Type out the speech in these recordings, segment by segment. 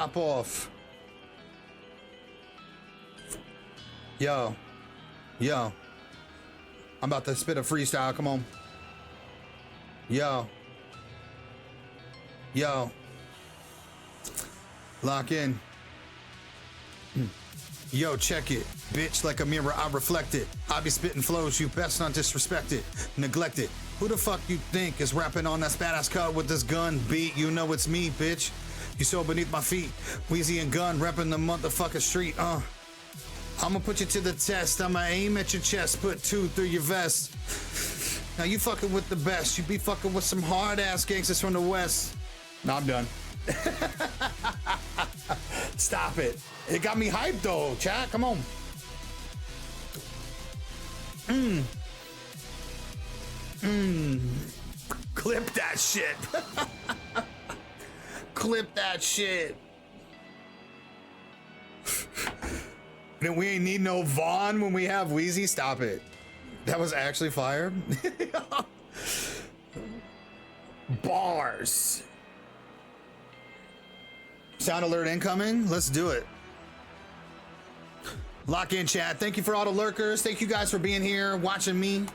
pop off. Yo. Yo. I'm about to spit a freestyle. Come on. Yo. Yo. Lock in. Yo, check it. Bitch, like a mirror, I reflect it. I be spitting flows, you best not disrespect it. Neglect it. Who the fuck you think is rapping on that badass cut with this gun beat? You know it's me, bitch. You so beneath my feet. Wheezy and Gun repping the motherfucking street, I'ma put you to the test. I'ma aim at your chest, put 2 through your vest. Now you fucking with the best. You be fucking with some hard ass gangsters from the west. No, I'm done. Stop it. It got me hyped though, chat. Come on. Clip that shit. Clip that shit. Then we ain't need no Vaughn when we have Wheezy. Stop it. That was actually fire. Bars. Sound alert incoming. Let's do it. Lock in, chat. Thank you for all the lurkers. Thank you guys for being here, watching me.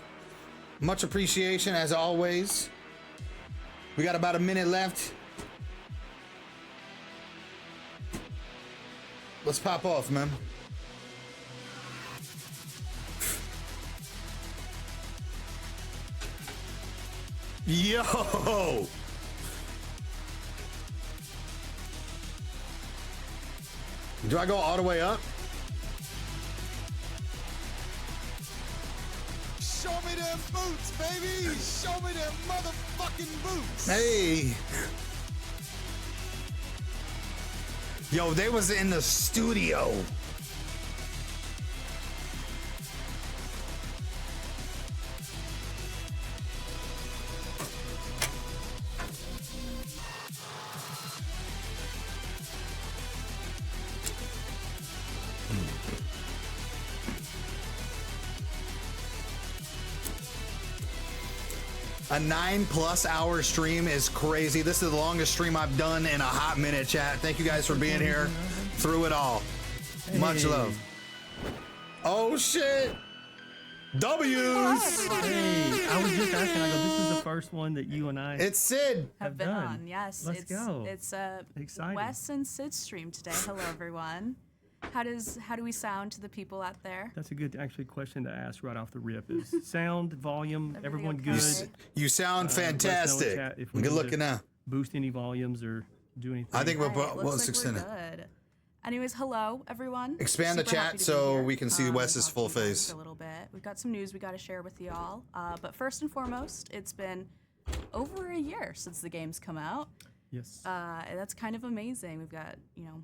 Much appreciation as always. We got about a minute left. Let's pop off, man. Yo! Do I go all the way up? Show me them boots, baby! Show me them motherfucking boots! Hey! Yo, they was in the studio. A 9+ hour stream is crazy. This is the longest stream I've done in a hot minute, chat. Thank you guys for being here through it all. Hey. Much love. Oh shit. W's. Hey, I was just asking, I go, this is the first one that you and I it's Sid have been done. On. Yes, Let's go. It's exciting. Wes and Sid's stream today. Hello everyone. How do we sound to the people out there? That's a good actually question to ask right off the rip. Is sound, volume, everyone okay? good? You sound fantastic. Good looking now. Boost any volumes or do anything? I think we're good. Anyways, hello everyone. Expand Super the chat so we can see Wes's full face. A little bit. We've got some news we got to share with y'all. But first and foremost, it's been over a year since the game's come out. Yes. That's kind of amazing. We've got,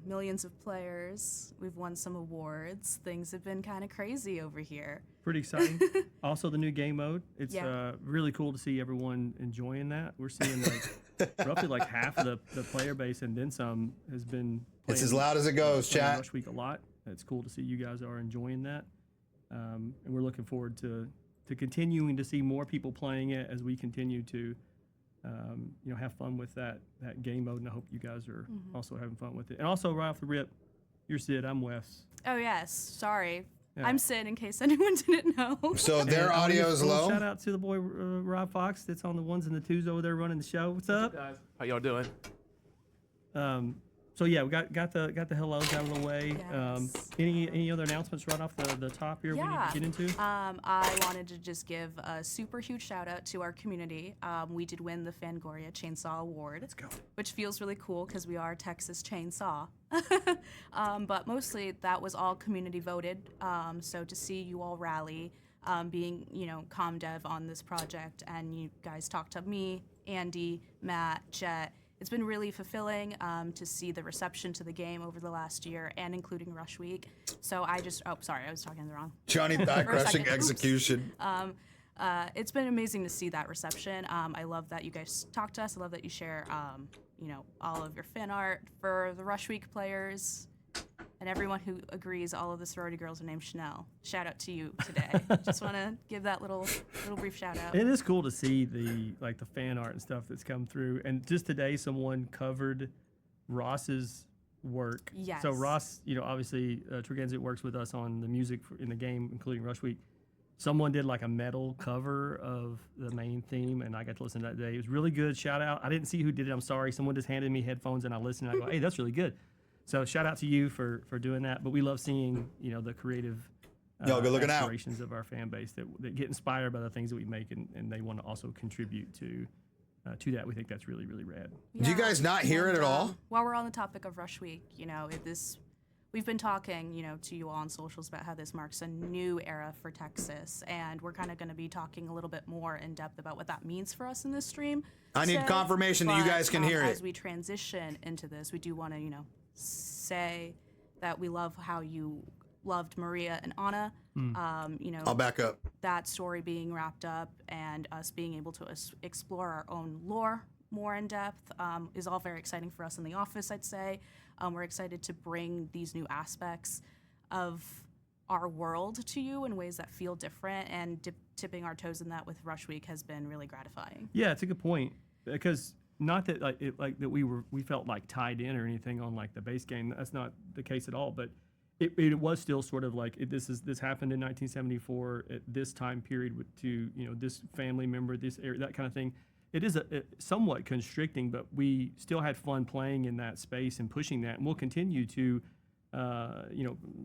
millions of players. We've won some awards. Things have been kind of crazy over here. Pretty exciting. Also, the new game mode. It's really cool to see everyone enjoying that. We're seeing roughly half of the player base and then some has been playing. It's as loud as it goes, chat. Rush Week a lot. It's cool to see you guys are enjoying that. And we're looking forward to continuing to see more people playing it as we continue to have fun with that game mode, and I hope you guys are also having fun with it. And also, right off the rip, you're Sid, I'm Wes. Oh yes, sorry. Yeah. I'm Sid, in case anyone didn't know. So their audio is low. Shout out to the boy Rob Fox that's on the ones and the twos over there running the show. What's up, guys? How y'all doing? So yeah, we got the hellos out of the way. Yes. Any other announcements right off the top here we need to get into? I wanted to just give a super huge shout out to our community. We did win the Fangoria Chainsaw Award. Let's go. Which feels really cool because we are Texas Chainsaw. But mostly that was all community voted. So to see you all rally, being comm dev on this project, and you guys talked to me, Andy, Matt, Jet. It's been really fulfilling to see the reception to the game over the last year, and including Rush Week. So I was talking the wrong. Johnny Thigh crushing execution. It's been amazing to see that reception. I love that you guys talk to us. I love that you share, all of your fan art for the Rush Week players. And everyone who agrees all of the sorority girls are named Chanel. Shout out to you today. Just want to give that little brief shout out. It is cool to see the fan art and stuff that's come through. And just today, someone covered Ross's work. Yes. So Ross, obviously Tregensit works with us on the music in the game, including Rush Week. Someone did like a metal cover of the main theme, and I got to listen to that today. It was really good. Shout out. I didn't see who did it. I'm sorry. Someone just handed me headphones, and I listened. And I go, hey, that's really good. So shout out to you for doing that. But we love seeing, the creative Yo, good looking out. aspirations of our fan base that get inspired by the things that we make, and they want to also contribute to that. We think that's really, really rad. Do you guys not hear it at all? While we're on the topic of Rush Week, we've been talking, to you all on socials about how this marks a new era for Texas, and we're kind of going to be talking a little bit more in depth about what that means for us in this stream. I need confirmation that you guys can hear it. As we transition into this, we do want to, say that we love how you loved Maria and Anna. I'll back up. That story being wrapped up and us being able to explore our own lore more in depth is all very exciting for us in the office, I'd say. We're excited to bring these new aspects of our world to you in ways that feel different, and tipping our toes in that with Rush Week has been really gratifying. Yeah, it's a good point, because not that that we felt like tied in or anything on like the base game. That's not the case at all, but it was still sort of like this happened in 1974 at this time period to this family member, this area, that kind of thing. It is somewhat constricting, but we still had fun playing in that space and pushing that, and we'll continue to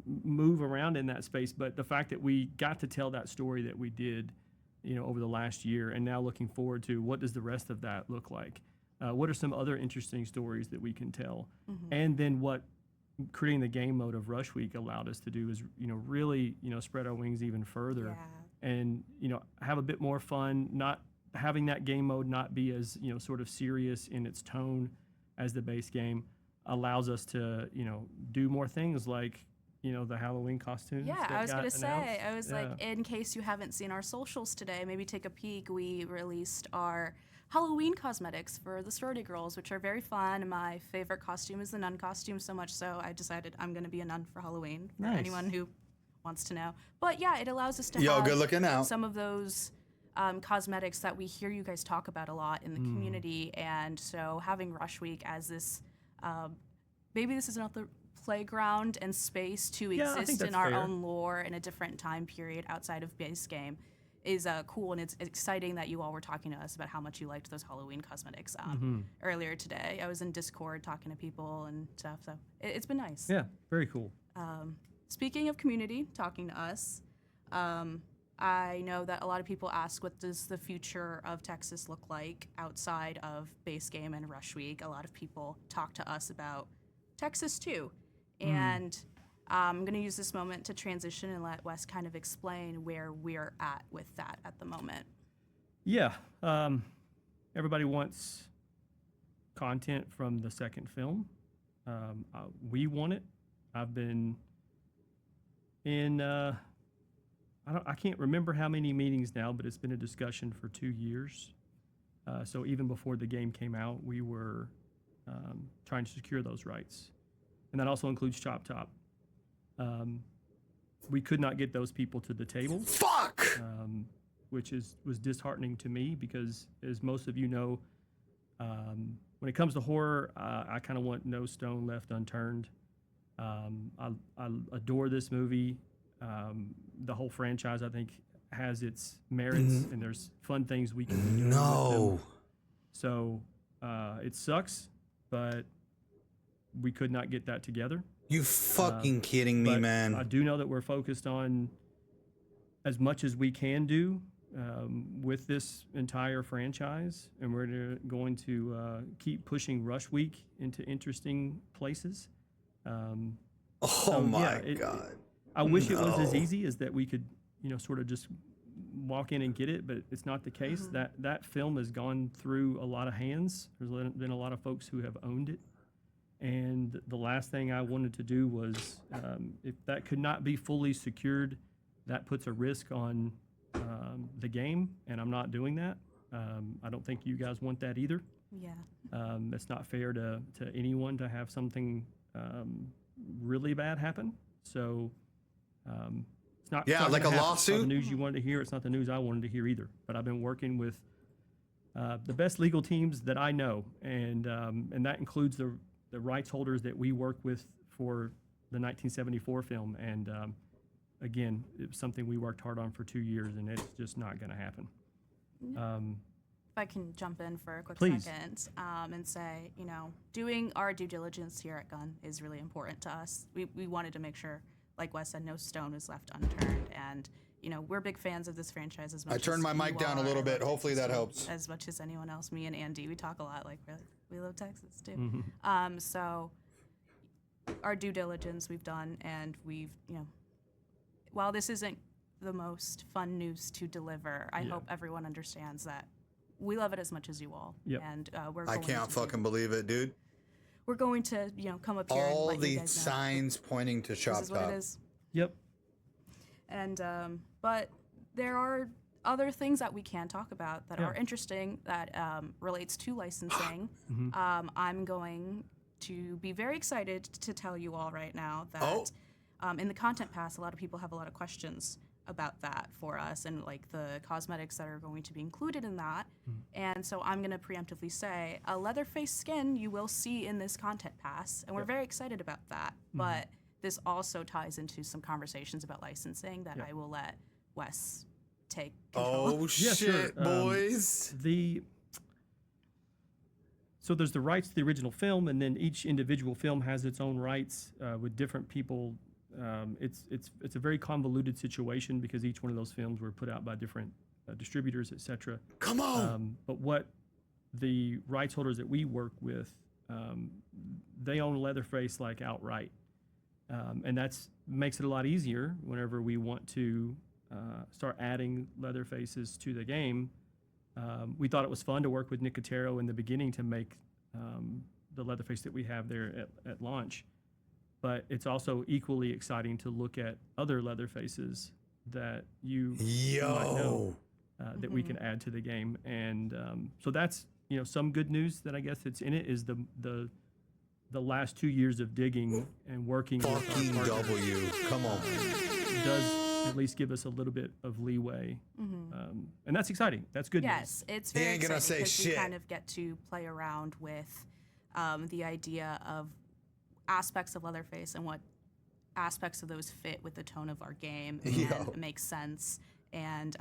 move around in that space. But the fact that we got to tell that story that we did over the last year, and now looking forward to what does the rest of that look like, what are some other interesting stories that we can tell, and then what creating the game mode of Rush Week allowed us to do is really spread our wings even further, and have a bit more fun, not having that game mode not be as sort of serious in its tone as the base game allows us to do more things like the Halloween costumes. Yeah, I was gonna say, announced. in case you haven't seen our socials today, maybe take a peek. We released our Halloween cosmetics for the sorority girls, which are very fun. My favorite costume is the nun costume, so much so I decided I'm gonna be a nun for Halloween, for Nice. anyone who wants to know. But yeah, it allows us to Yo, have good looking out. some of those cosmetics that we hear you guys talk about a lot in the community, and so having Rush Week as this, maybe this is another playground and space to Yeah, I think exist in that's our fair. own lore in a different time period outside of base game is cool, and it's exciting that you all were talking to us about how much you liked those Halloween cosmetics earlier today. I was in Discord talking to people and stuff, so it's been nice. Yeah, very cool. Speaking of community, talking to us, I know that a lot of people ask, what does the future of Texas look like outside of base game and Rush Week? A lot of people talk to us about Texas too. And I'm going to use this moment to transition and let Wes kind of explain where we're at with that at the moment. Yeah, everybody wants content from the second film. We want it. I've been in, I can't remember how many meetings now, but it's been a discussion for 2 years. So even before the game came out, we were trying to secure those rights. And that also includes Chop Top. We could not get those people to the table. Fuck! Which was disheartening to me because, as most of you know, when it comes to horror, I kind of want no stone left unturned. I adore this movie. The whole franchise, I think, has its merits, and there's fun things we can do. No. So it sucks, but we could not get that together. You fucking kidding me, But man. I do know that we're focused on as much as we can do with this entire franchise, and we're going to keep pushing Rush Week into interesting places. Oh my God. I wish it was as easy as that we could, sort of just walk in and get it, but it's not the case. That film has gone through a lot of hands. There's been a lot of folks who have owned it. And the last thing I wanted to do was, if that could not be fully secured, that puts a risk on the game, and I'm not doing that. I don't think you guys want that either. Yeah. It's not fair to anyone to have something really bad happen. So it's not Yeah, it's not like gonna a happen. lawsuit? It's not the news you wanted to hear. It's not the news I wanted to hear either. But I've been working with the best legal teams that I know, and that includes the the rights holders that we work with for the 1974 film, and again, it was something we worked hard on for 2 years, and it's just not going to happen. If I can jump in for a quick Please. second and say, doing our due diligence here at Gun is really important to us. We wanted to make sure, like Wes said, no stone was left unturned, and we're big fans of this franchise as much. I turned my mic down a little bit. Hopefully that helps. As much as anyone else. Me and Andy, we talk a lot. Like we love Texas too. So our due diligence we've done, and we've while this isn't the most fun news to deliver, I hope everyone understands that we love it as much as you all. Yep. And I can't fucking believe it, dude. we're going to come up here and All let you the guys know. signs pointing to Shop This is what Top. it is. Yep. And but there are other things that we can talk about that Yeah. are interesting that relates to licensing. I'm going to be very excited to tell you all right now that in the content pass, a lot of people have a lot of questions about that for us, and like the cosmetics that are going to be included in that. And so I'm going to preemptively say a Leatherface skin you will see in this content pass, and we're very excited about that. But this also ties into some conversations about licensing that I will let Wes take control. Oh Yeah, shit, sure. boys. So there's the rights to the original film, and then each individual film has its own rights with different people. It's a very convoluted situation because each one of those films were put out by different distributors, etc. Come on. But what the rights holders that we work with, they own Leatherface like outright, and that's makes it a lot easier whenever we want to start adding Leatherfaces to the game. We thought it was fun to work with Nicotero in the beginning to make the Leatherface that we have there at launch. But it's also equally exciting to look at other Leatherfaces that you might know that we can add to the game. And so that's some good news that I guess that's in it is the last 2 years of digging and working with Fucking our partners W. Come on. does at least give us a little bit of leeway. And that's exciting. That's good Yes, news. it's very ain't gonna exciting say because we shit. kind of get to play around with the idea of aspects of Leatherface and what aspects of those fit with the tone of our game and make sense. And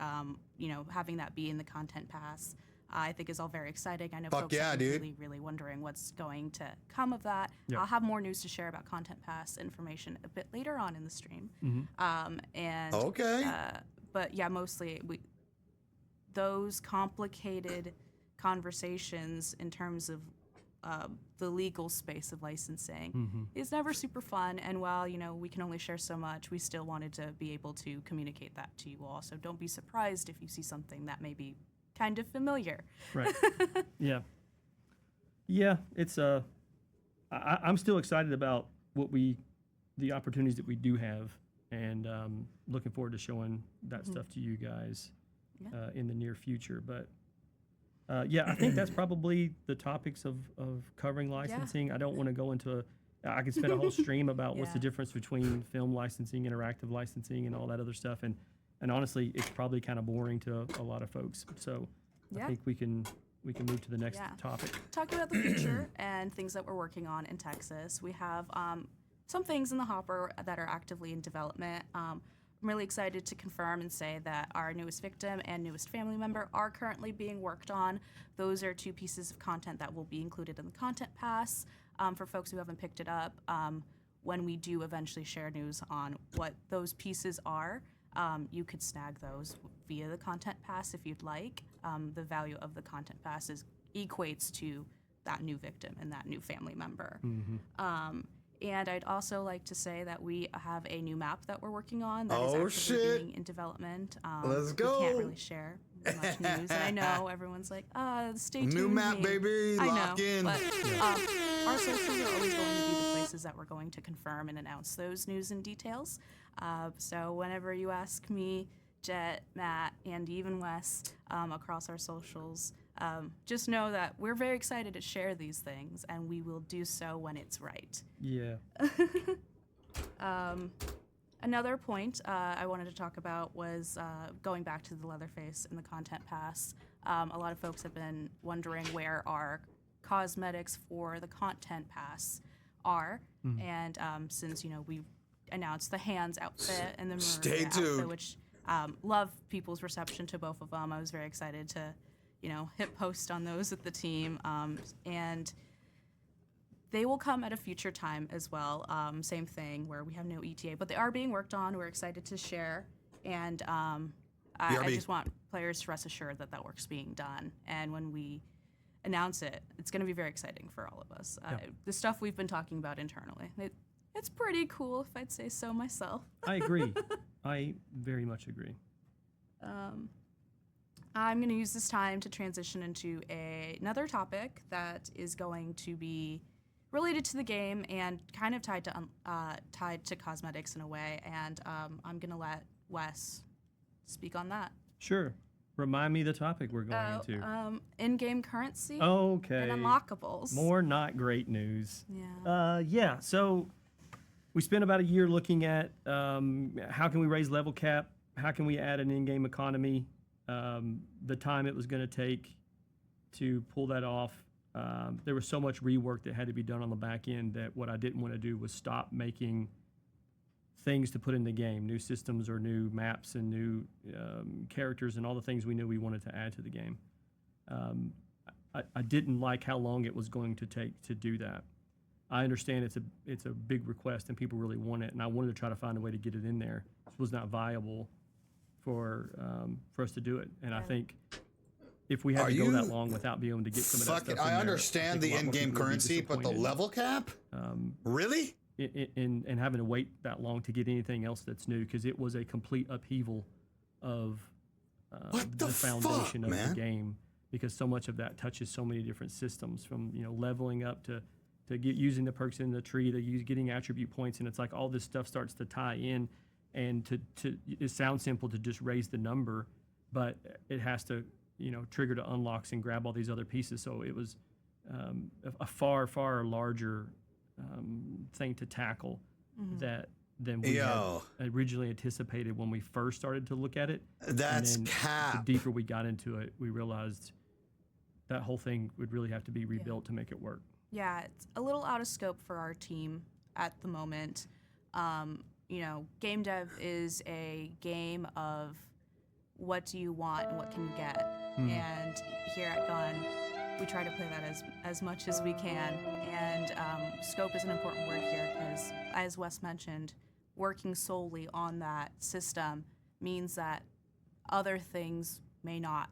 having that be in the content pass, I think is all very exciting. I know Fuck folks yeah, are dude. really wondering what's going to come of that. Yep. I'll have more news to share about content pass information a bit later on in the stream. Okay. But yeah, mostly those complicated conversations in terms of the legal space of licensing is never super fun. And while we can only share so much, we still wanted to be able to communicate that to you all. So don't be surprised if you see something that may be kind of familiar. Right. Yeah. Yeah. It's I'm still excited about the opportunities that we do have, and looking forward to showing that stuff to you guys in the near future. But yeah, I think that's probably the topics of covering licensing. I don't want to go into I could spend a whole stream about what's the difference between film licensing, interactive licensing, and all that other stuff. And honestly, it's probably kind of boring to a lot of folks. So I think we can move to the next topic. Talking about the future and things that we're working on in Texas, we have some things in the hopper that are actively in development. I'm really excited to confirm and say that our newest victim and newest family member are currently being worked on. Those are two pieces of content that will be included in the content pass. For folks who haven't picked it up, when we do eventually share news on what those pieces are, you could snag those via the content pass if you'd like. The value of the content pass equates to that new victim and that new family member. And I'd also like to say that we have a new map that we're working on that is actually being in development. Let's go. We can't really share much news. And I know everyone's like, stay tuned. New map, baby. I Lock know, in. But our socials are always going to be the places that we're going to confirm and announce those news and details. So whenever you ask me, Jet, Matt, and even Wes across our socials, just know that we're very excited to share these things, and we will do so when it's right. Yeah. Another point I wanted to talk about was going back to the Leatherface and the content pass. A lot of folks have been wondering where our cosmetics for the content pass are. And since, we announced the hands outfit and the Stay Maria tuned. outfit, which love people's reception to both of them. I was very excited to, hit post on those with the team. And they will come at a future time as well. Same thing where we have no ETA, but they are being worked on. We're excited to share. And I just want players to rest assured that work's being done. And when we announce it, it's going to be very exciting for all of us. The stuff we've been talking about internally, it's pretty cool, if I'd say so myself. I agree. I very much agree. I'm going to use this time to transition into another topic that is going to be related to the game and kind of tied to cosmetics in a way. And I'm going to let Wes speak on that. Sure. Remind me the topic we're going into. In-game currency Okay. and unlockables. More not great news. Yeah. So we spent about a year looking at how can we raise level cap, how can we add an in-game economy, the time it was going to take to pull that off. There was so much rework that had to be done on the back end that what I didn't want to do was stop making things to put in the game, new systems or new maps and new characters and all the things we knew we wanted to add to the game. I didn't like how long it was going to take to do that. I understand it's a big request and people really want it, and I wanted to try to find a way to get it in there. This was not viable for us to do it, and I think if we had to go that long without being able to get some of that stuff in there, I understand the in-game currency, but the level cap? Really? And having to wait that long to get anything else that's new, because it was a complete upheaval of the foundation of the game, because so much of that touches so many different systems, from leveling up to using the perks in the tree, to getting attribute points, and it's like all this stuff starts to tie in, and it sounds simple to just raise the number, but it has to trigger to unlocks and grab all these other pieces. So it was a far larger thing to tackle than we had originally anticipated when we first started to look at it. That's and then cap. The deeper we got into it, we realized that whole thing would really have to be rebuilt to make it work. Yeah, it's a little out of scope for our team at the moment. Game dev is a game of what do you want and what can you get. And here at Gun, we try to play that as much as we can. And scope is an important word here because, as Wes mentioned, working solely on that system means that other things may not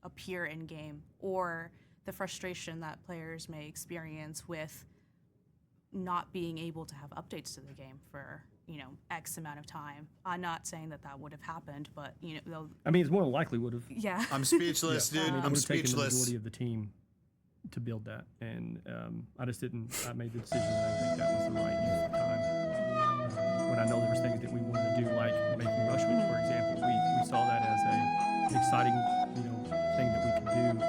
appear in game, or the frustration that players may experience with not being able to have updates to the game for X amount of time. I'm not saying that would have happened, but I mean, it's more than likely would have. Yeah. I'm speechless, dude. I'm speechless. Taken the majority of the team to build that, and I just didn't. I made the decision that I think that was the right use of time. When I know there was things that we wanted to do, like making Rush Week, for example, we saw that as an exciting thing that we could do,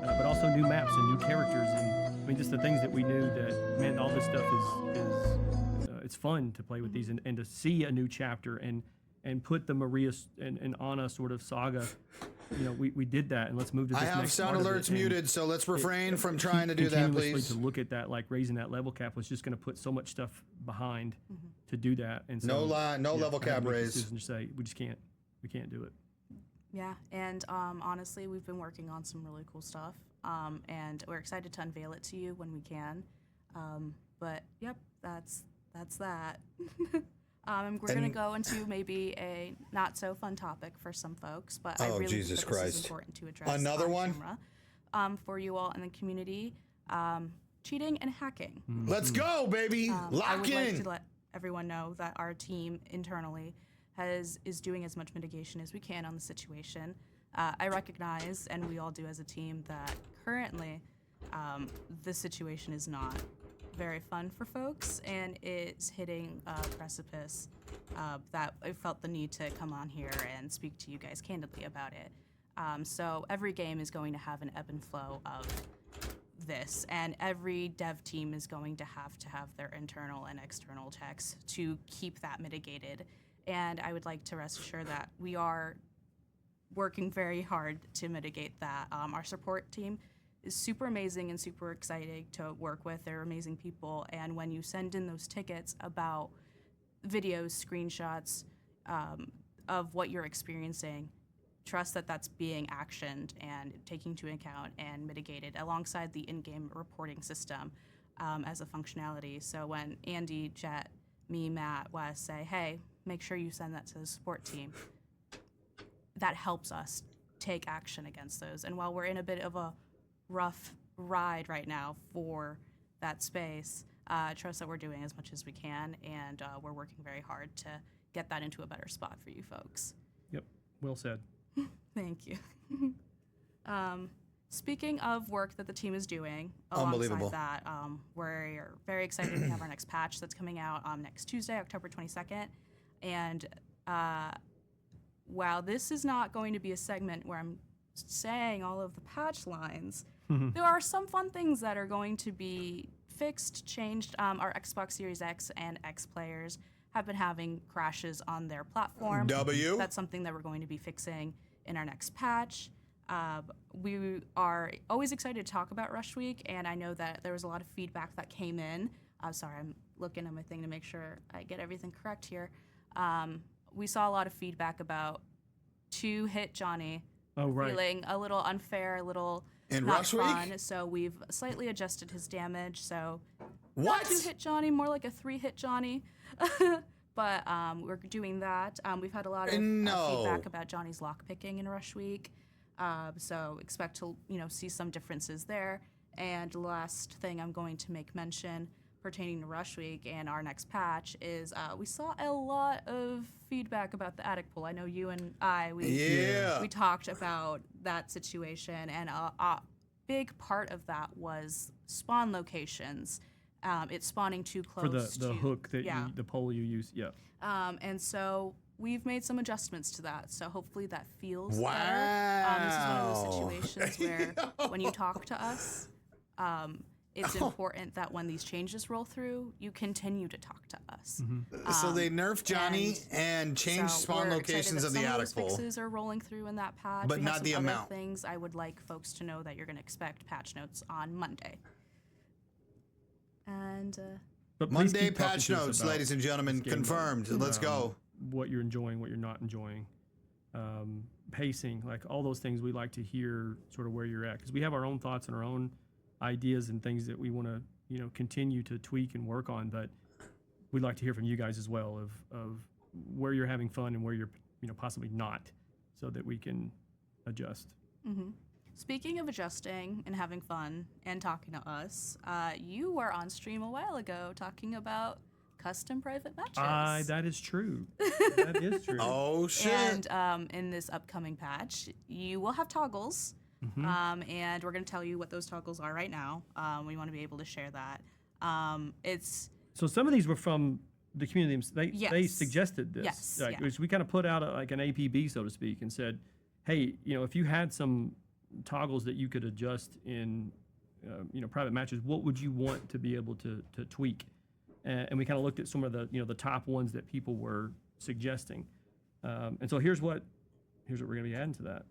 but also new maps and new characters, and I mean just the things that we knew that, man, all this stuff is it's fun to play with these and to see a new chapter and put the Maria and Anna sort of saga. We did that, and let's move to this I have next sound part of alerts it. muted, so let's refrain from trying to do that, Continuously please. to look at that, like raising that level cap was just going to put so much stuff behind to do that. And so, no level I had cap to make a raise. decision to say we can't do it. Yeah, and honestly, we've been working on some really cool stuff, and we're excited to unveil it to you when we can. But yep, that's that. We're going to go into maybe a not so fun topic for some folks, but I really Jesus think that this Christ. is important to address. Another on one? camera, for you all in the community. Cheating and hacking. Let's go, baby. I Lock would like in. to let everyone know that our team internally is doing as much mitigation as we can on the situation. I recognize, and we all do as a team, that currently the situation is not very fun for folks, and it's hitting a precipice that I felt the need to come on here and speak to you guys candidly about it. So every game is going to have an ebb and flow of this, and every dev team is going to have their internal and external checks to keep that mitigated. And I would like to rest assured that we are working very hard to mitigate that. Our support team is super amazing and super exciting to work with. They're amazing people. And when you send in those tickets about videos, screenshots of what you're experiencing, trust that that's being actioned and taken into account and mitigated alongside the in-game reporting system as a functionality. So when Andy, Jet, me, Matt, Wes say, hey, make sure you send that to the support team, that helps us take action against those. And while we're in a bit of a rough ride right now for that space, trust that we're doing as much as we can, and we're working very hard to get that into a better spot for you folks. Yep, well said. Thank you. Speaking of work that the team is doing, Unbelievable. alongside that, we're very excited. We have our next patch that's coming out next Tuesday, October 22nd. And while this is not going to be a segment where I'm saying all of the patch lines, there are some fun things that are going to be fixed, changed. Our Xbox Series X and X players have been having crashes on their platform. That's something that we're going to be fixing in our next patch. We are always excited to talk about Rush Week, and I know that there was a lot of feedback that came in. Sorry, I'm looking at my thing to make sure I get everything correct here. We saw a lot of feedback about 2-hit Johnny feeling a little unfair, a little in not Rush fun. Week? So we've slightly adjusted his damage. So What? not 2-hit Johnny, more like a 3-hit Johnny. But we're doing that. We've had a lot of feedback about Johnny's lockpicking in Rush Week. So expect to see some differences there. And the last thing I'm going to make mention pertaining to Rush Week and our next patch is we saw a lot of feedback about the attic pool. I know you and I, we talked about that situation, and a big part of that was spawn locations. It's spawning too close for the hook that the pole you use. Yeah. And so we've made some adjustments to that. So hopefully that feels Wow. better. This is one of those situations where when you talk to us, it's important that when these changes roll through, you continue to talk to us. So they nerfed Johnny and changed spawn locations of the attic pool. Fixes are rolling through in that patch. But we not have the some other amount. things I would like folks to know that you're going to expect patch notes on Monday. And But please Monday keep talking patch to us notes, about ladies and gentlemen, this game confirmed. mode. Let's go. What you're enjoying, what you're not enjoying. Pacing, like all those things, we like to hear sort of where you're at, because we have our own thoughts and our own ideas and things that we want to continue to tweak and work on, but we'd like to hear from you guys as well of where you're having fun and where you're possibly not, so that we can adjust. Speaking of adjusting and having fun and talking to us, you were on stream a while ago talking about custom private matches. That is true. That is true. Oh, shit. And in this upcoming patch, you will have toggles. And we're going to tell you what those toggles are right now. We want to be able to share that. So some of these were from the community. They suggested this. Yes. Like, which we kind of put out like an APB, so to speak, and said, hey, if you had some toggles that you could adjust in private matches, what would you want to be able to tweak? And we kind of looked at some of the the top ones that people were suggesting. And so here's what we're going to be adding to that.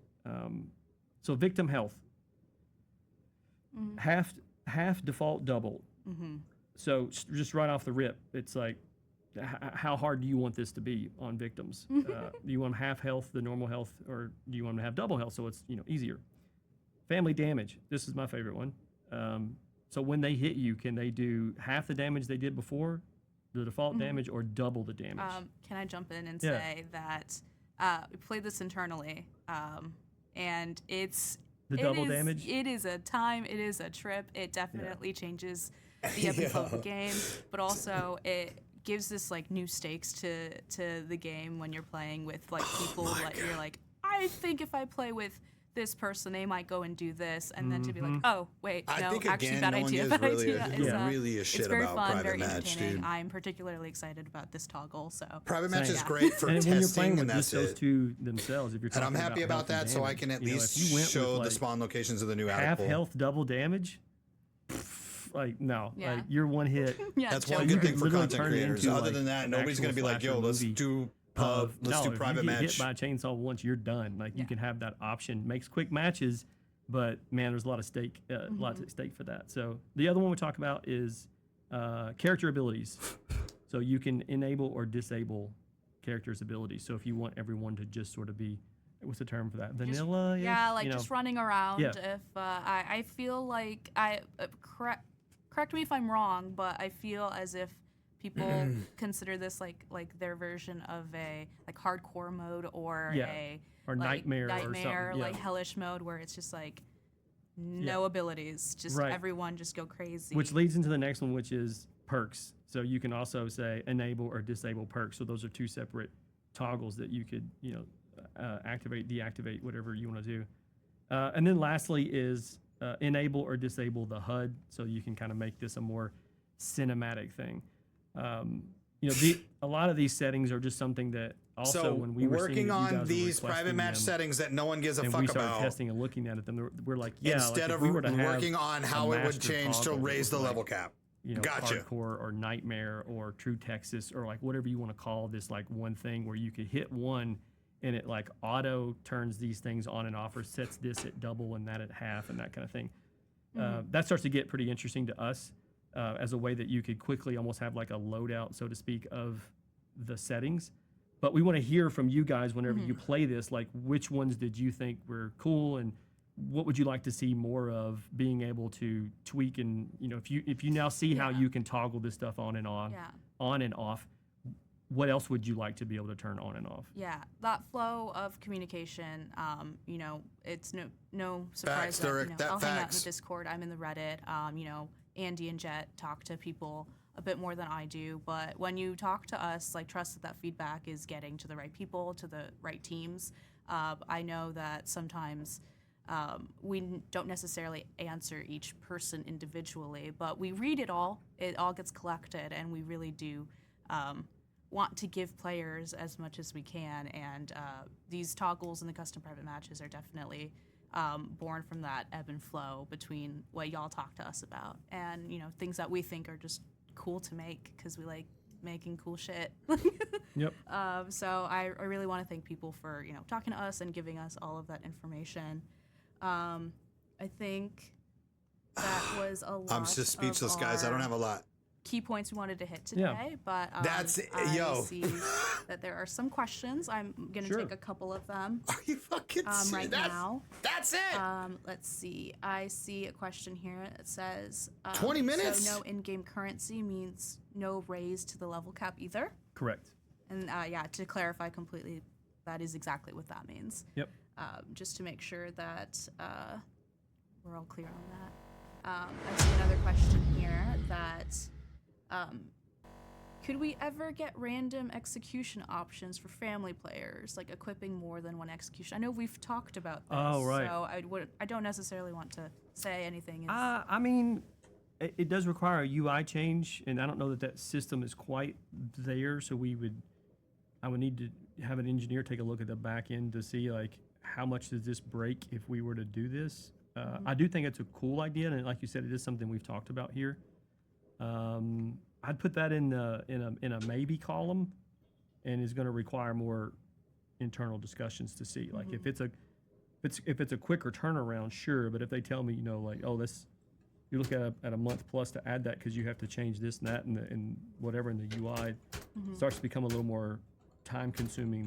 So victim health, half default double. So just right off the rip, it's like, how hard do you want this to be on victims? Do you want them half health, the normal health, or do you want them to have double health so it's easier? Family damage. This is my favorite one. So when they hit you, can they do half the damage they did before, the default damage, or double the damage? Can I jump in and say that we played this internally, and it's the double damage? It is a time. It is a trip. It definitely changes the ebb and flow of the game, but also it gives this like new stakes to the game when you're playing with like people that you're like, I think if I play with this person, they might go and do this, and then to be like, oh wait, I no, think, actually, again, bad no one idea. gives Bad really idea. really a shit it's very about fun, private very match, entertaining. dude. I'm particularly excited about this toggle. So Private match Same. is great for and when you're playing testing, with and just that's those it. two themselves, if you're And I'm talking happy about about health that, and so I can damage, at least if you went show with, the like, spawn locations of the new attic half pool. health double damage. Like no, Yeah. like you're one hit. yeah, That's Joe, one you good could thing for literally content turn it creators. into, Other like, than that, an nobody's going to be actual like, yo, slasher let's movie. do No, private if you match. get hit by a chainsaw once, you're done. Like you can have that option. Makes quick matches but man, there's a lot of stake, lots at stake for that. So the other one we talk about is character abilities. So you can enable or disable characters' abilities. So if you want everyone to just sort of be, what's the term for that? Vanilla? Yeah, like just running around. Yeah. If I feel like correct me if I'm wrong, but I feel as if people consider this like their version of a like hardcore mode or a or like, nightmare or something. like hellish mode where it's just like no abilities, just everyone just go crazy. Which leads into the next one, which is perks. So you can also say enable or disable perks. So those are two separate toggles that you could, activate, deactivate, whatever you want to do. And then lastly is enable or disable the HUD. So you can kind of make this a more cinematic thing. A lot of these settings are just something that also So when we were working on these private requesting match them, settings that no one gives a and fuck we started about, testing and looking at them, we're like, yeah, instead like of if we were to have working on a how it would master change to toggle that raise the was level like, cap. Gotcha. Gotcha. Hardcore or nightmare or true Texas or like whatever you want to call this, like one thing where you could hit one and it like auto turns these things on and off or sets this at double and that at half and that kind of thing. That starts to get pretty interesting to us as a way that you could quickly almost have like a loadout, so to speak, of the settings. But we want to hear from you guys whenever you play this, like which ones did you think were cool and what would you like to see more of, being able to tweak and, if you now see how you can toggle this stuff on and off, what else would you like to be able to turn on and off? Yeah, that flow of communication, it's no surprise Facts, Derek, I'll hang out in the facts. Discord, I'm in the Reddit, Andy and Jet talk to people a bit more than I do, but when you talk to us, like trust that feedback is getting to the right people, to the right teams. I know that sometimes we don't necessarily answer each person individually, but we read it all gets collected, and we really do want to give players as much as we can, and these toggles in the custom private matches are definitely born from that ebb and flow between what y'all talk to us about and things that we think are just cool to make because we like making cool shit. Yep. So I really want to thank people for talking to us and giving us all of that information. I think that was a lot. I'm just speechless, guys. I don't have a lot. Key points we wanted to hit today, but That's I see that there are some questions. I'm gonna take a couple of them. Are you fucking serious? Right now. That's it. Let's see. I see a question here that says 20 minutes? So no in-game currency means no raise to the level cap either. Correct. And to clarify completely, that is exactly what that means. Yep. Just to make sure that we're all clear on that. I see another question here that could we ever get random execution options for family players, like equipping more than one execution? I know we've talked about this, so I don't necessarily want to say anything. I mean, it does require a UI change, and I don't know that system is quite there, so I would need to have an engineer take a look at the back end to see like how much does this break if we were to do this. I do think it's a cool idea, and like you said, it is something we've talked about here. I'd put that in a maybe column, and is going to require more internal discussions to see. Like if it's a quicker turnaround, sure. But if they tell me, like, oh, you look at a month plus to add that because you have to change this and that and whatever in the UI, it starts to become a little more time consuming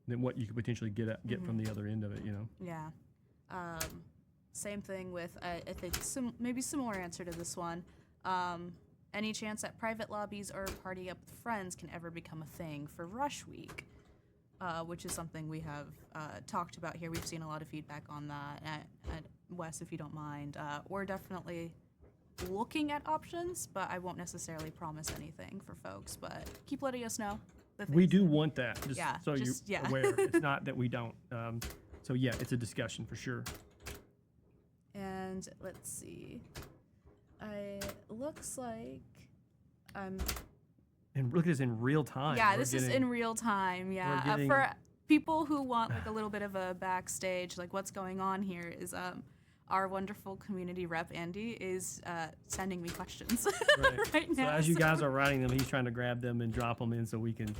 than what you could potentially get from the other end of it. Yeah. Same thing with I think maybe similar answer to this one. Any chance that private lobbies or party up with friends can ever become a thing for Rush Week, which is something we have talked about here. We've seen a lot of feedback on that. At Wes, if you don't mind, we're definitely looking at options, but I won't necessarily promise anything for folks. But keep letting us know. We do want that, so you're aware. It's not that we don't. So yeah, it's a discussion for sure. And let's see. Looks like and look at this in real time. Yeah, this is in real time. Yeah, for people who want like a little bit of a backstage, like what's going on here is our wonderful community rep Andy is sending me questions right now. So as you guys are writing them, he's trying to grab them and drop them in so we can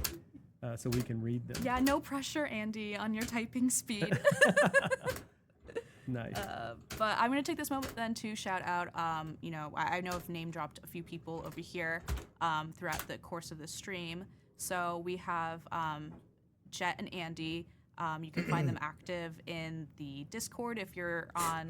read them. Yeah, no pressure, Andy, on your typing speed. Nice. But I'm going to take this moment then to shout out, I know I've name dropped a few people over here throughout the course of this stream. So we have Jet and Andy. You can find them active in the Discord if you're on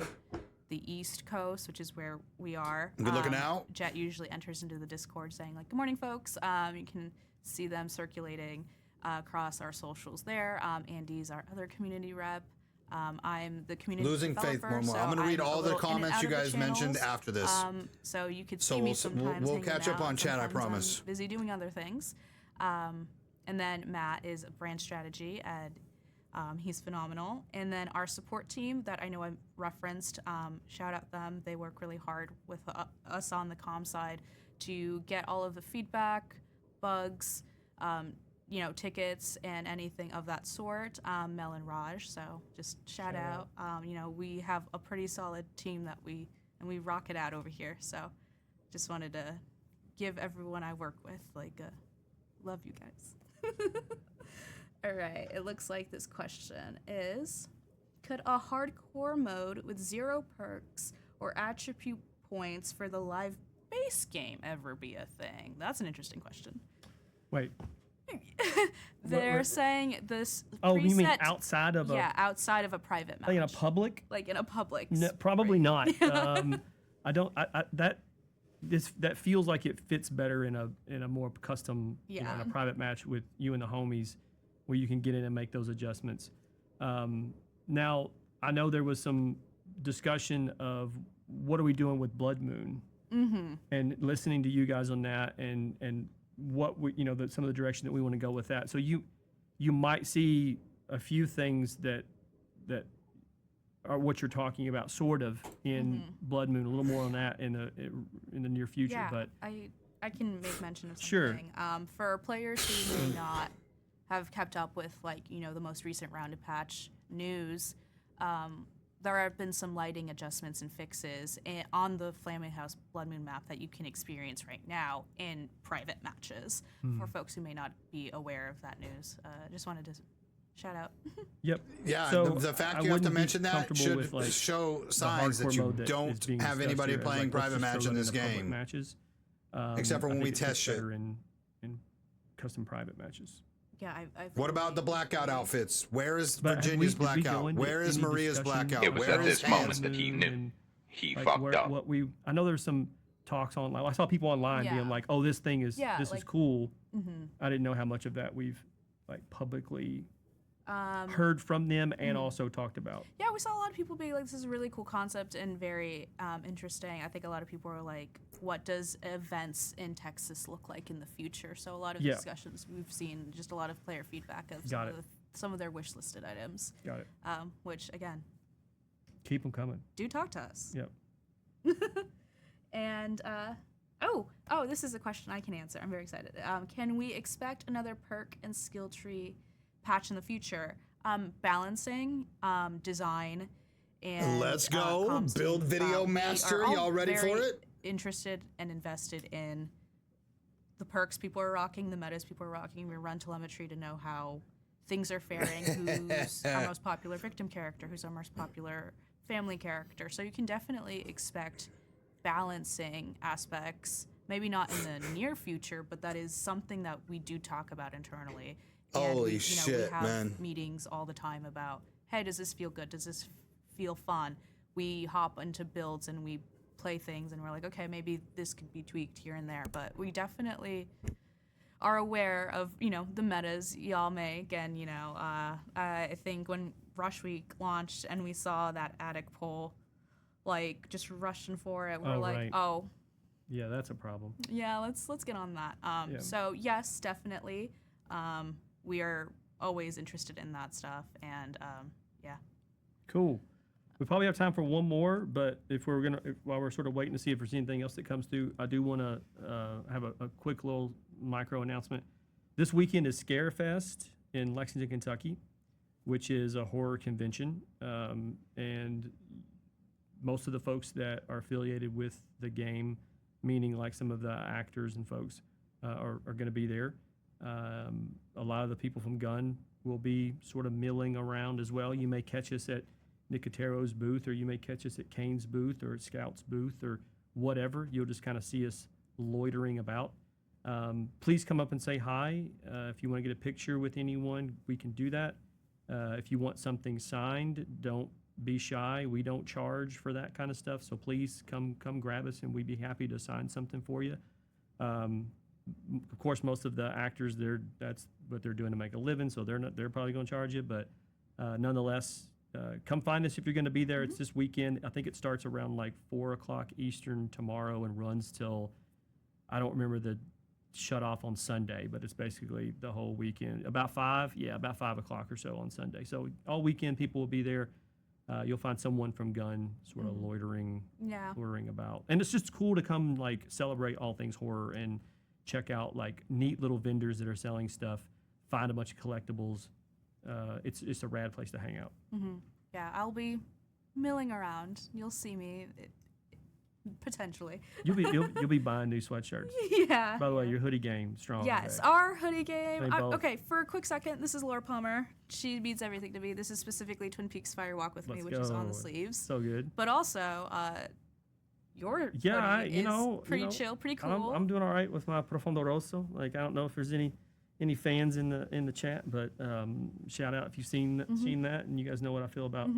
the East Coast, which is where we are. Good looking out. Jet usually enters into the Discord saying like, "Good morning, folks." You can see them circulating across our socials there. Andy's our other community rep. I'm the community Losing faith developer, more and more. so I'm going to read I'm a all the little in and comments out you of the guys mentioned channels. after this. So you could So see me we'll sometimes. we'll hanging catch up out, on chat, I sometimes I'm promise. busy doing other things. And then Matt is brand strategy, and he's phenomenal. And then our support team that I know I referenced, shout out them. They work really hard with us on the comm side to get all of the feedback, bugs, tickets, and anything of that sort. Mel and Raj, so just shout out. We have a pretty solid team that we rock it out over here. So just wanted to give everyone I work with love you guys. All right, it looks like this question is, could a hardcore mode with 0 perks or attribute points for the live base game ever be a thing? That's an interesting question. Wait. They're saying this Oh, you mean preset- outside of a? Yeah, outside of a private match. Like in a public? Like in a public. No, probably not. I don't. That feels like it fits better in a more custom, in a private match with you and the homies, where you can get in and make those adjustments. Now, I know there was some discussion of what are we doing with Blood Moon, and listening to you guys on that, and what we, some of the direction that we want to go with that. So you might see a few things that are what you're talking about, sort of in Blood Moon. A little more on that in the near future. Yeah, but I can make mention of something. Sure. For players who may not have kept up with the most recent rounded patch news, there have been some lighting adjustments and fixes on the Flaming House Blood Moon map that you can experience right now in private matches. For folks who may not be aware of that news, just wanted to shout out. Yep. Yeah, So the fact I you have to wouldn't be mention that comfortable should with, show signs that hardcore you mode that is don't being have discussed anybody here as, playing let's private just match throw in that this public game. Matches. Except for when I we think it test fits shit. better in custom private matches. Yeah, What about the blackout outfits? Where is But have Virginia's did we go blackout? into Where is any Maria's discussion blackout? It was Where at is this moment Hans? that he knew he Like, fucked up. I know there's some talks online. I saw people online Yeah. being like, "Oh, this thing is this is cool." Mm-hmm. I didn't know how much of that we've publicly heard from them and also talked about. Yeah, we saw a lot of people being like, this is a really cool concept and very interesting. I think a lot of people are like, what does events in Texas look like in the future? So a lot of discussions we've seen, just a lot of player feedback of some of their wish listed items. Got it. Which, again, Keep them coming. do talk to us. Yep. And, this is a question I can answer. I'm very excited. Can we expect another perk and skill tree patch in the future? Balancing, design, and Let's go. comms Build team. Video We Master. are all Y'all ready very for it? Interested and invested in the perks people are rocking, the metas people are rocking. We run telemetry to know how things are faring, who's our most popular victim character, who's our most popular family character. So you can definitely expect balancing aspects, maybe not in the near future, but that is something that we do talk about internally. And Holy we shit, have man. meetings all the time about, hey, does this feel good? Does this feel fun? We hop into builds and we play things and we're like, okay, maybe this could be tweaked here and there. But we definitely are aware of, the metas. Y'all may, again, I think when Rush Week launched and we saw that attic poll, just rushing for it, we're like, right. oh, Yeah, that's a problem. yeah, let's get on that. Yeah. So yes, definitely, we are always interested in that stuff, and yeah. Cool. We probably have time for one more, but while we're sort of waiting to see if there's anything else that comes through, I do want to have a quick little micro announcement. This weekend is Scarefest in Lexington, Kentucky, which is a horror convention, and most of the folks that are affiliated with the game, meaning like some of the actors and folks, are going to be there. A lot of the people from Gun will be sort of milling around as well. You may catch us at Nicotero's booth, or you may catch us at Kane's booth or at Scout's booth or whatever. You'll just kind of see us loitering about. Please come up and say hi. If you want to get a picture with anyone, we can do that. If you want something signed, don't be shy. We don't charge for that kind of stuff, so please come grab us, and we'd be happy to sign something for you. Of course, most of the actors, that's what they're doing to make a living, so they're probably going to charge you. But nonetheless, come find us if you're going to be there. It's this weekend. I think it starts around like 4 o'clock Eastern tomorrow and runs till, I don't remember the shut off on Sunday, but it's basically the whole weekend. About 5 o'clock or so on Sunday. So all weekend people will be there. You'll find someone from Gun sort of loitering about. And it's just cool to come like celebrate all things horror and check out like neat little vendors that are selling stuff, find a bunch of collectibles. It's a rad place to hang out. Yeah, I'll be milling around. You'll see me. Potentially. You'll be buying new sweatshirts. Yeah. By the way, your hoodie game strong. Yes, today. our hoodie game. Both. Okay, for a quick second, this is Laura Palmer. She means everything to me. This is specifically Twin Peaks Fire Walk with Me, which is on the sleeves. So good. But also, your hoodie is pretty chill, pretty cool. I'm doing all right with my Profondo Rosso. Like, I don't know if there's any fans in the chat, but shout out if you've seen that, and you guys know what I feel about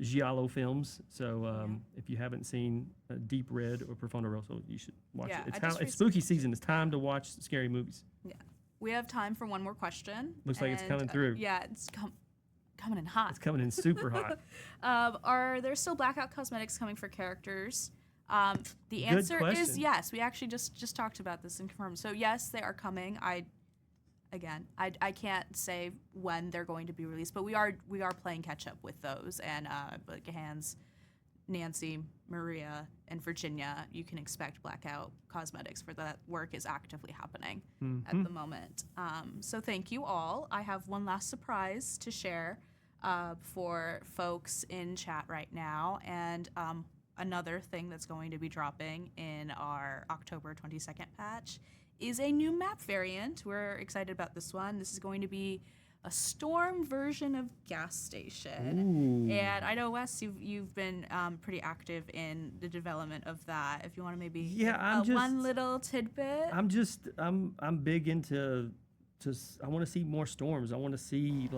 Giallo films. So if you haven't seen Deep Red or Profondo Rosso, you should watch it. It's spooky season. It's time to watch scary movies. Yeah. We have time for one more question. Looks like it's coming through. Yeah, it's coming in hot. It's coming in super hot. Are there still blackout cosmetics coming for characters? The answer is yes. We actually just talked about this and confirmed. So yes, they are coming. I can't say when they're going to be released, but we are playing catch up with those. And like Hans, Nancy, Maria, and Virginia, you can expect blackout cosmetics for that. Work is actively happening at the moment. So thank you all. I have one last surprise to share for folks in chat right now, and another thing that's going to be dropping in our October 22nd patch is a new map variant. We're excited about this one. This is going to be a storm version of Gas Station. Ooh. And I know, Wes, you've been pretty active in the development of that. If you want to maybe one little tidbit. I'm big into I want to see more storms. I want to see it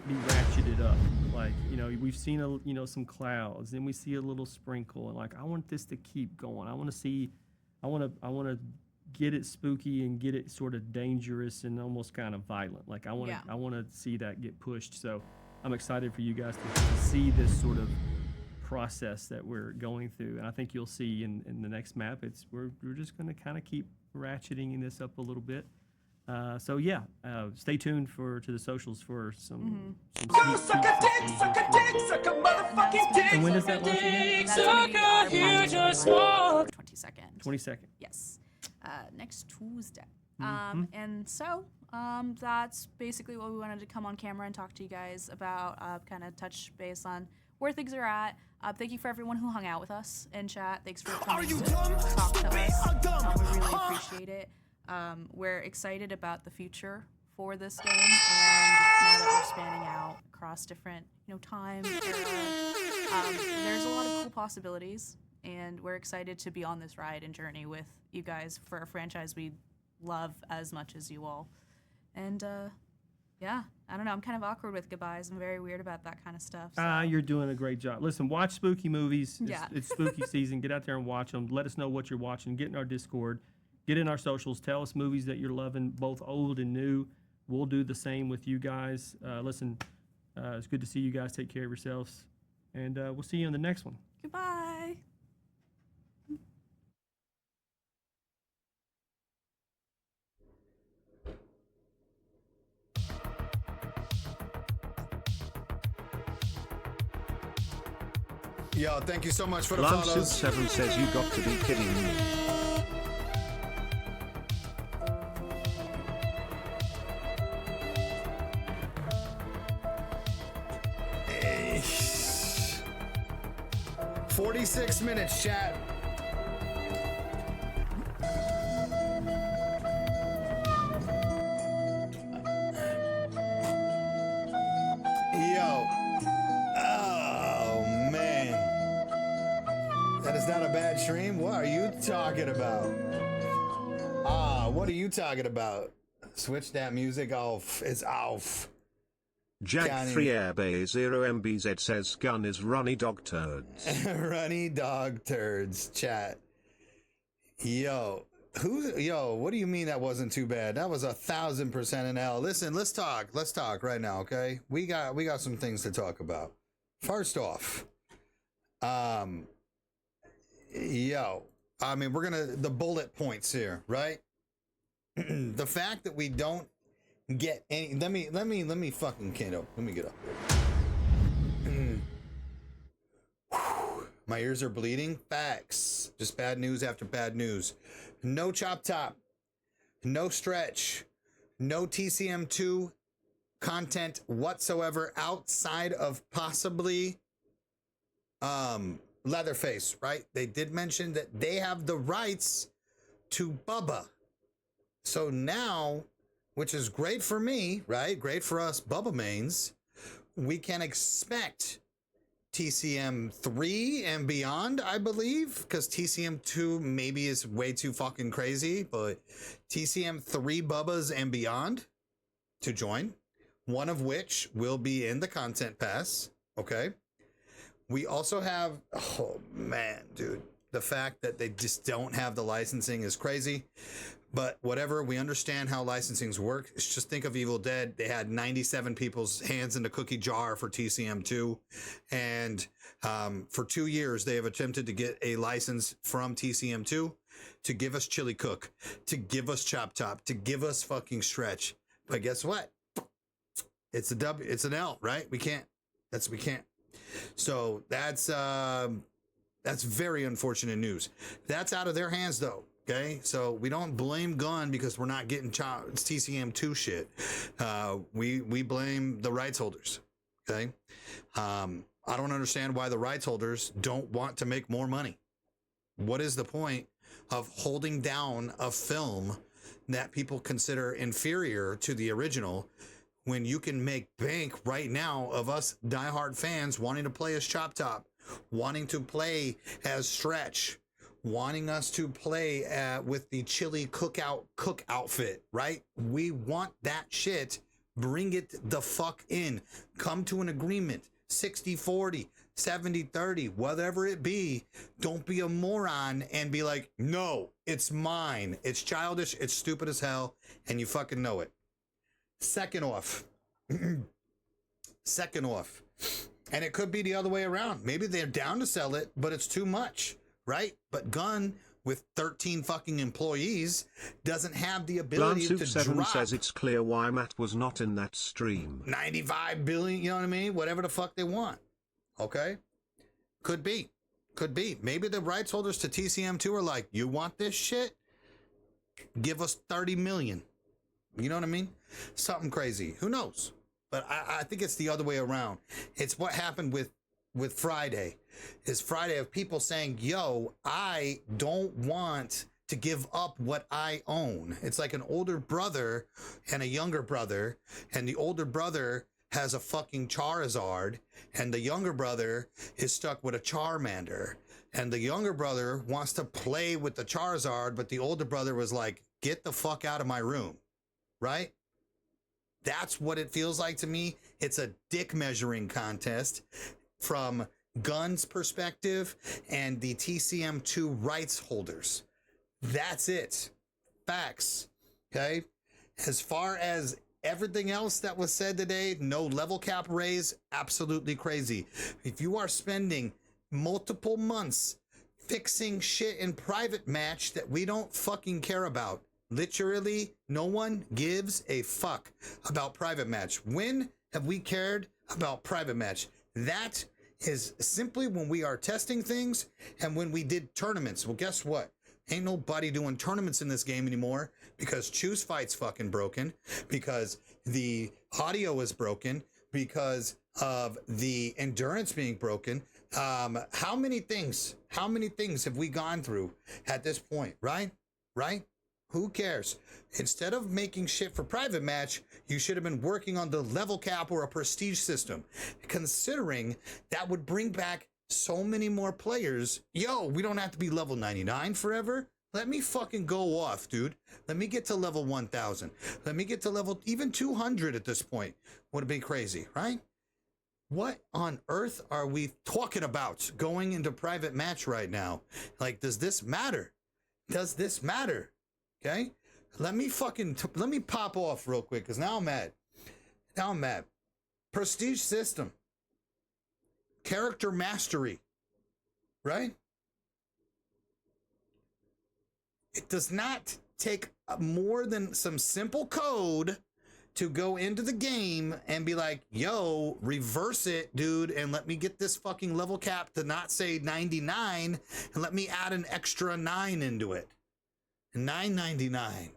be ratcheted up. Like, we've seen some clouds, then we see a little sprinkle, and like I want this to keep going. I want to get it spooky and get it sort of dangerous and almost kind of violent. Like I want to see that get pushed. So I'm excited for you guys to see this sort of process that we're going through. And I think you'll see in the next map, we're just going to kind of keep ratcheting this up a little bit. Stay tuned to the socials for some sneak peeks. And when does that launch again? That's going to be 22nd. 22nd. Yes. Next Tuesday. And so that's basically what we wanted to come on camera and talk to you guys about, kind of touch base on where things are at. Thank you for everyone who hung out with us in chat. Thanks for coming to talk to us. We really appreciate it. We're excited about the future for this game, and now that we're spanning out across different time eras, there's a lot of cool possibilities. And we're excited to be on this ride and journey with you guys for a franchise we love as much as you all. And I don't know. I'm kind of awkward with goodbyes. I'm very weird about that kind of stuff. So. You're doing a great job. Listen, watch spooky movies. Yeah. It's spooky season. Get out there and watch them. Let us know what you're watching. Get in our Discord. Get in our socials. Tell us movies that you're loving, both old and new. We'll do the same with you guys. Listen, it's good to see you guys. Take care of yourselves. And we'll see you in the next one. Goodbye. Yo, thank you so much for the Lance follows. 7 says you got to be kidding me. Hey. 46 minutes, chat. Yo. That is not a bad stream. What are you talking about? What are you talking about? Switch that music off. It's off. Jack Counting. 3airbay0mbz says gun is runny dog turds. Runny dog turds, chat. Yo, what do you mean that wasn't too bad? That was 1,000% an L. Listen, let's talk right now, okay? We got some things to talk about. First off, I mean, we're gonna, the bullet points here, right? The fact that we don't get any, let me fucking get up here. My ears are bleeding. Facts. Just bad news after bad news. No Chop Top. No Stretch. No TCM2 content whatsoever outside of possibly Leatherface, right? They did mention that they have the rights to Bubba. So now, which is great for me, right? Great for us Bubba mains. We can expect TCM 3 and beyond, I believe, because TCM 2 maybe is way too fucking crazy, but TCM 3 Bubbas and beyond to join, one of which will be in the content pass. Okay. We also have, oh man, dude, the fact that they just don't have the licensing is crazy. But whatever, we understand how licensings work. It's just think of Evil Dead. They had 97 people's hands in the cookie jar for TCM2. And for 2 years, they have attempted to get a license from TCM2 to give us Chili Cook, to give us Chop Top, to give us fucking Stretch. But guess what? It's a W. It's an L, right? We can't. We can't. So that's very unfortunate news. That's out of their hands, though. Okay, so we don't blame Gun because we're not getting TCM2 shit. We blame the rights holders. Okay, I don't understand why the rights holders don't want to make more money. What is the point of holding down a film that people consider inferior to the original when you can make bank right now of us diehard fans wanting to play as Chop Top, wanting to play as Stretch, wanting us to play with the Chili cook outfit, right? We want that shit. Bring it the fuck in. Come to an agreement. 60-40, 70-30, whatever it be. Don't be a moron and be like, no, it's mine. It's childish. It's stupid as hell. And you fucking know it. Second off, and it could be the other way around. Maybe they're down to sell it, but it's too much. Right? But Gun, with 13 fucking employees, doesn't have the ability to drop. says it's clear why Matt was not in that stream. 95 billion, you know what I mean? Whatever the fuck they want. Okay? Could be. Maybe the rights holders to TCM2 are like, you want this shit? Give us 30 million. You know what I mean? Something crazy. Who knows? But I think it's the other way around. It's what happened with Friday. Is Friday of people saying, yo, I don't want to give up what I own. It's like an older brother and a younger brother, and the older brother has a fucking Charizard, and the younger brother is stuck with a Charmander, and the younger brother wants to play with the Charizard, but the older brother was like, get the fuck out of my room, right? That's what it feels like to me. It's a dick measuring contest from Gun's perspective and the TCM2 rights holders. That's it. Facts. Okay. As far as everything else that was said today, no level cap raise, absolutely crazy. If you are spending multiple months fixing shit in private match that we don't fucking care about, literally no one gives a fuck about private match. When have we cared about private match? That is simply when we are testing things and when we did tournaments. Well, guess what? Ain't nobody doing tournaments in this game anymore because Choose Fight's fucking broken, because the audio is broken, because of the endurance being broken. How many things have we gone through at this point, right? Who cares? Instead of making shit for private match, you should have been working on the level cap or a prestige system, considering that would bring back so many more players. Yo, we don't have to be level 99 forever. Let me fucking go off, dude. Let me get to level 1000. Let me get to level even 200 at this point. Would have been crazy, right? What on earth are we talking about going into private match right now? Like, does this matter? Does this matter? Okay? Let me pop off real quick, because now I'm mad. Now I'm mad. Prestige system. Character mastery. Right? It does not take more than some simple code to go into the game and be like, yo, reverse it, dude, and let me get this fucking level cap to not say 99, and let me add an extra 9 into it. 9.99.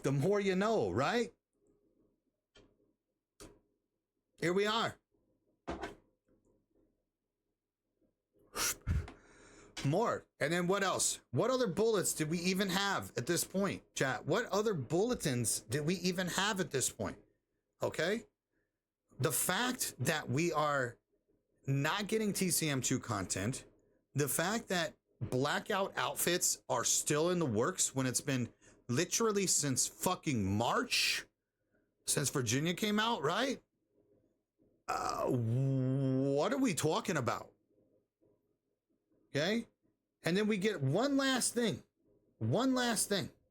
The more you know, right? Here we are. More. And then what else? What other bullets did we even have at this point, chat? What other bulletins did we even have at this point? Okay? The fact that we are not getting TCM2 content, the fact that blackout outfits are still in the works when it's been literally since fucking March, since Virginia came out, right? What are we talking about? Okay? And then we get one last thing,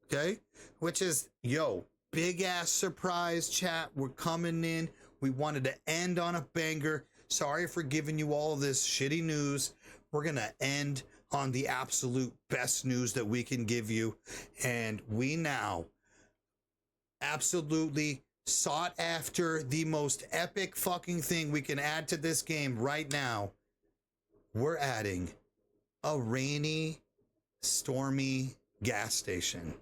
okay? Which is, yo, big ass surprise, chat. We're coming in. We wanted to end on a banger. Sorry for giving you all this shitty news. We're going to end on the absolute best news that we can give you. And we now absolutely sought after the most epic fucking thing we can add to this game right now. We're adding a rainy, stormy gas station.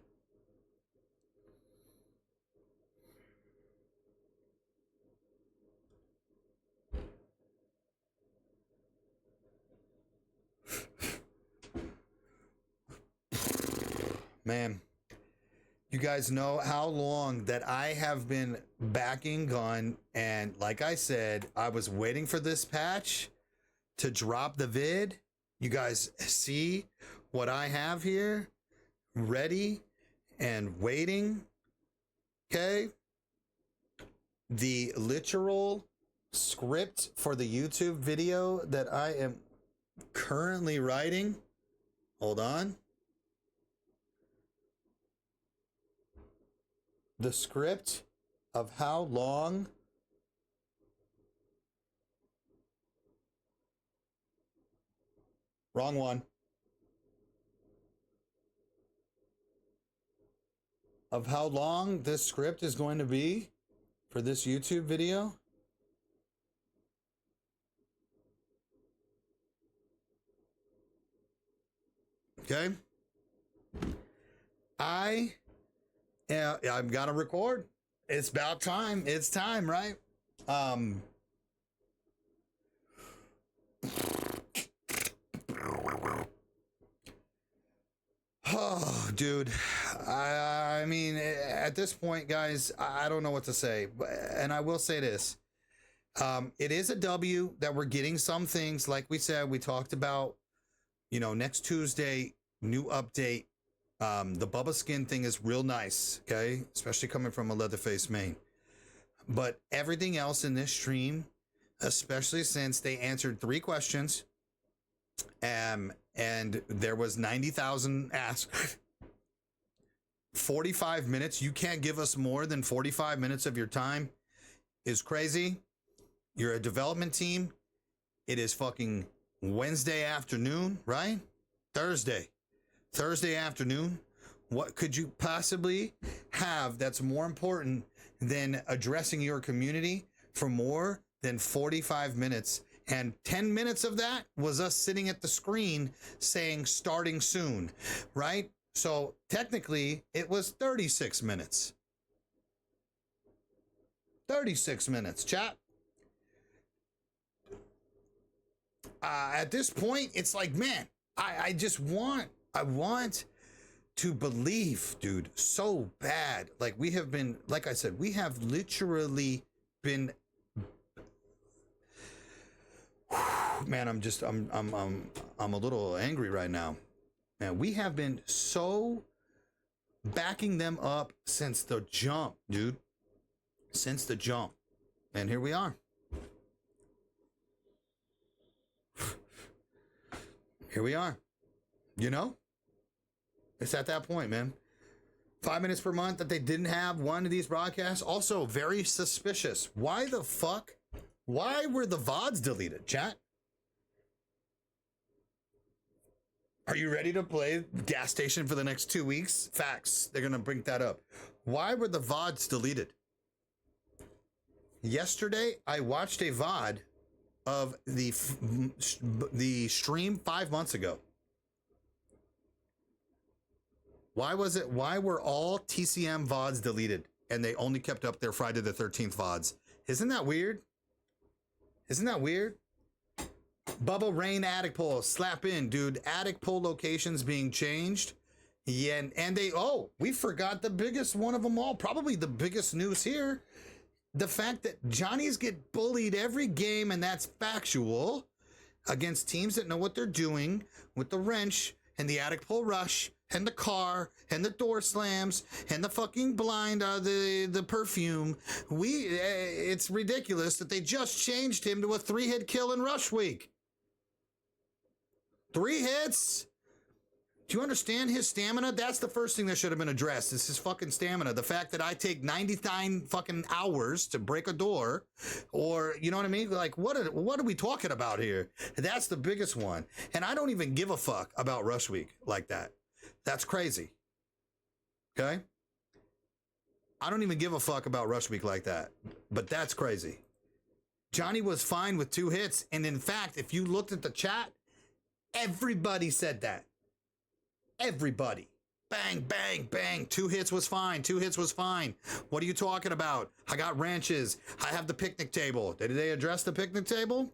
Man, you guys know how long that I have been backing Gun, and like I said, I was waiting for this patch to drop the vid. You guys see what I have here? Ready and waiting. Okay. The literal script for the YouTube video that I am currently writing. Hold on. The script of how long wrong one. Of how long this script is going to be for this YouTube video. Okay. I've got to record. It's about time. It's time, right? Oh, dude. I mean, at this point, guys, I don't know what to say. And I will say this. It is a W that we're getting some things. Like we said, we talked about, you know, next Tuesday, new update. The Bubba skin thing is real nice, okay? Especially coming from a Leatherface main. But everything else in this stream, especially since they answered 3 questions, and there was 90,000 asked. 45 minutes, you can't give us more than 45 minutes of your time is crazy. You're a development team. It is fucking Wednesday afternoon, right? Thursday afternoon. What could you possibly have that's more important than addressing your community for more than 45 minutes? And 10 minutes of that was us sitting at the screen saying starting soon, right? So technically it was 36 minutes. 36 minutes, chat. At this point, it's like, man, I want to believe, dude, so bad. Like we have been, like I said, we have literally been Man, I'm a little angry right now. Man, we have been so backing them up since the jump, dude. Since the jump. And here we are. Here we are. You know? It's at that point, man. 5 minutes per month that they didn't have one of these broadcasts. Also, very suspicious. Why the fuck? Why were the VODs deleted, chat? Are you ready to play Gas Station for the next 2 weeks? Facts. They're going to bring that up. Why were the VODs deleted? Yesterday, I watched a VOD of the stream 5 months ago. Why were all TCM VODs deleted and they only kept up their Friday the 13th VODs? Isn't that weird? Isn't that weird? Bubba Rain attic poll, slap in, dude. Attic poll locations being changed. Yeah, and we forgot the biggest one of them all. Probably the biggest news here. The fact that Johnnies get bullied every game, and that's factual, against teams that know what they're doing with the wrench and the attic pole rush and the car and the door slams and the fucking blind, the perfume. It's ridiculous that they just changed him to a 3-hit kill in Rush Week. 3 hits? Do you understand his stamina? That's the first thing that should have been addressed, is his fucking stamina. The fact that I take 99 fucking hours to break a door, or, you know what I mean? Like, what are we talking about here? That's the biggest one. And I don't even give a fuck about Rush Week like that. That's crazy. Okay? I don't even give a fuck about Rush Week like that. But that's crazy. Johnny was fine with 2 hits. And in fact, if you looked at the chat, everybody said that. Everybody. Bang, bang, bang. 2 hits was fine. 2 hits was fine. What are you talking about? I got wrenches. I have the picnic table. Did they address the picnic table?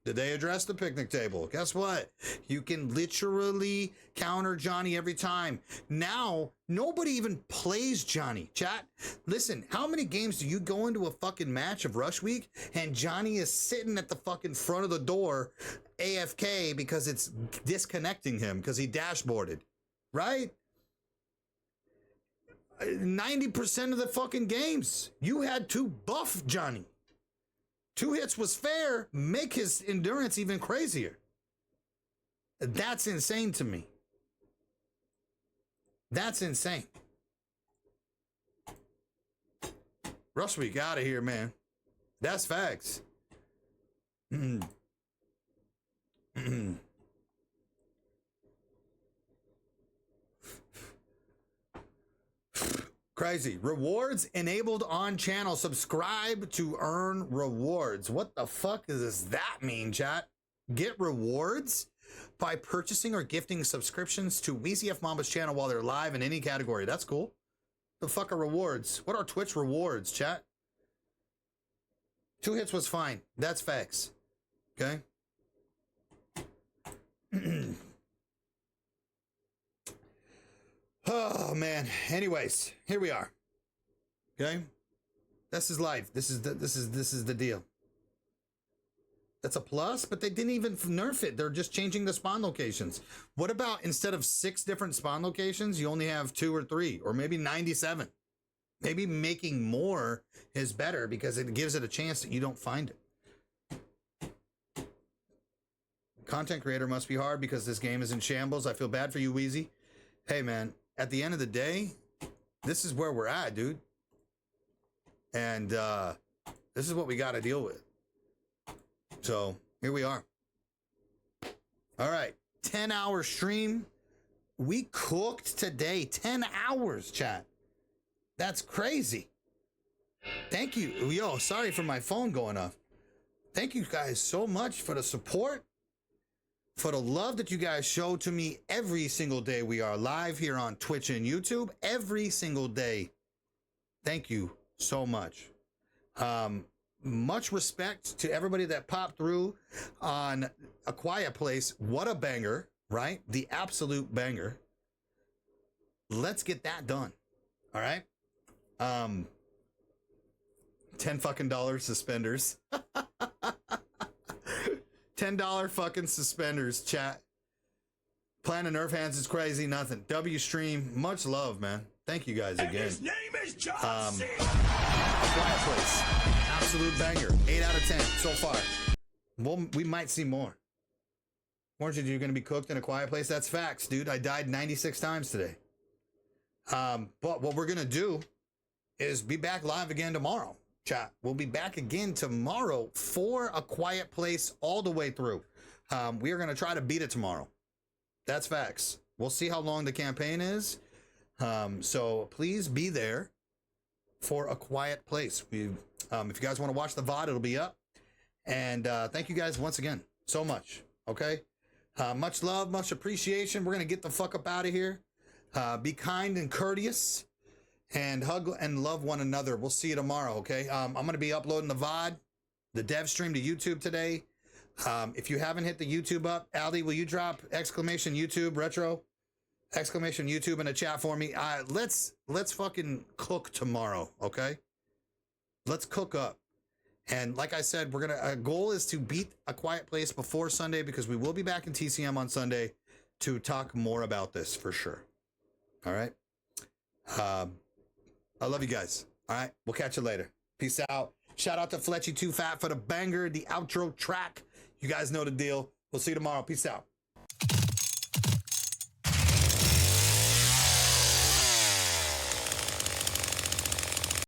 Did they address the picnic table? Guess what? You can literally counter Johnny every time. Now, nobody even plays Johnny. Chat, listen, how many games do you go into a fucking match of Rush Week and Johnny is sitting at the fucking front of the door AFK because it's disconnecting him because he dashboarded, right? 90% of the fucking games, you had to buff Johnny. 2 hits was fair, make his endurance even crazier. That's insane to me. That's insane. Rush Week out of here, man. That's facts. Crazy. Rewards enabled on channel. Subscribe to earn rewards. What the fuck does that mean, chat? Get rewards by purchasing or gifting subscriptions to WEEZYFMAMBA's channel while they're live in any category. That's cool. The fuck are rewards? What are Twitch rewards, chat? 2 hits was fine. That's facts. Okay? Oh man. Anyways, here we are. Okay? This is life. This is the deal. That's a plus, but they didn't even nerf it. They're just changing the spawn locations. What about instead of 6 different spawn locations, you only have 2 or 3, or maybe 97? Maybe making more is better because it gives it a chance that you don't find it. Content creator must be hard because this game is in shambles. I feel bad for you, Wheezy. Hey, man, at the end of the day, this is where we're at, dude. And this is what we got to deal with. So here we are. All right. 10-hour stream. We cooked today. 10 hours, chat. That's crazy. Thank you. Yo, sorry for my phone going off. Thank you guys so much for the support, for the love that you guys show to me every single day we are live here on Twitch and YouTube. Every single day. Thank you so much. Much respect to everybody that popped through on A Quiet Place. What a banger, right? The absolute banger. Let's get that done. All right. $10 fucking suspenders. $10 fucking suspenders, chat. Plan to nerf hands is crazy, nothing. W stream, much love, man. Thank you guys again. His name is John C. A Quiet Place, absolute banger. 8 out of 10 so far. We might see more. Weren't you going to be cooked in A Quiet Place? That's facts, dude. I died 96 times today. But what we're going to do is be back live again tomorrow, chat. We'll be back again tomorrow for A Quiet Place all the way through. We are going to try to beat it tomorrow. That's facts. We'll see how long the campaign is. So please be there for A Quiet Place. If you guys want to watch the VOD, it'll be up. And thank you guys once again so much. Okay? Much love, much appreciation. We're going to get the fuck up out of here. Be kind and courteous and hug and love one another. We'll see you tomorrow, okay? I'm going to be uploading the VOD, the dev stream to YouTube today. If you haven't hit the YouTube up, Ali, will you drop exclamation YouTube retro? Exclamation YouTube in the chat for me. Let's fucking cook tomorrow, okay? Let's cook up. And like I said, our goal is to beat A Quiet Place before Sunday because we will be back in TCM on Sunday to talk more about this for sure. All right. I love you guys. All right. We'll catch you later. Peace out. Shout out to Fletchy Too Fat for the banger, the outro track. You guys know the deal. We'll see you tomorrow. Peace out.